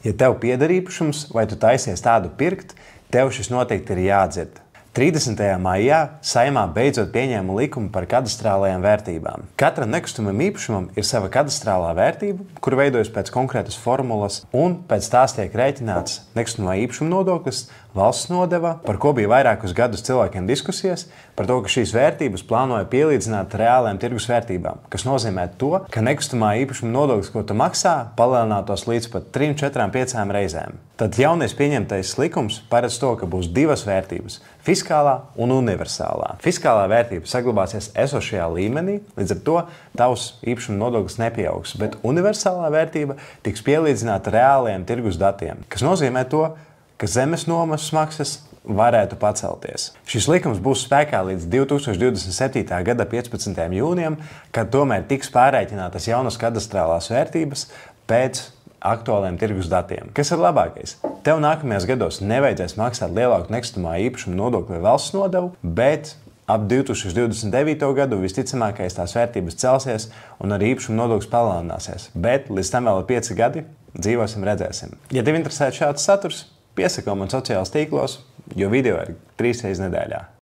Ja tev pieder īpašums vai tu taisies tādu pirkt, tev šis noteikti ir jādzird. 30. maijā Saeimā beidzot pieņēma likumu par kadastrālajām vērtībām. Katram nekustamam īpašumam ir sava kadastrālā vērtība, kur veidojas pēc konkrētas formulas, un pēc tās tiek rēķināts nekustamā īpašuma nodoklis, valsts nodeva, par ko bija vairākus gadus cilvēkiem diskusijas, par to, ka šīs vērtības plānoja pielīdzināt reālajām tirgus vērtībām, kas nozīmē to, ka nekustamā īpašuma nodoklis, ko tu maksā, palielinātos līdz pat 3, 4, 5 reizēm. Tad jaunais pieņemtais likums paredz to, ka būs divas vērtības – fiskālā un universālā. Fiskālā vērtība saglabāsies esošajā līmenī, līdz ar to tavs īpašuma nodoklis nepieaugs, bet universālā vērtība tiks pielīdzināta reālajiem tirgus datiem, kas nozīmē to, ka zemes nomas maksas varētu pacelties. Šis likums būs spēkā līdz 2027. gada 15. jūnijam, kad tomēr tiks pārrēķinātas jaunas kadastrālās vērtības pēc aktuāliem tirgus datiem. Kas ir labākais? Tev nākamajos gados nevajadzēs maksāt lielāku nekustamā īpašuma nodokli vai valsts nodevu, bet ap 2029. gadu visticamākais tās vērtības celsies un arī īpašuma nodoklis palielināsies. Bet līdz tam vēl ir 5 gadi, dzīvosim, redzēsim. Ja tev interesē šāds saturs, piesako man sociālajos tīklos, jo video ir 3 reizes nedēļā.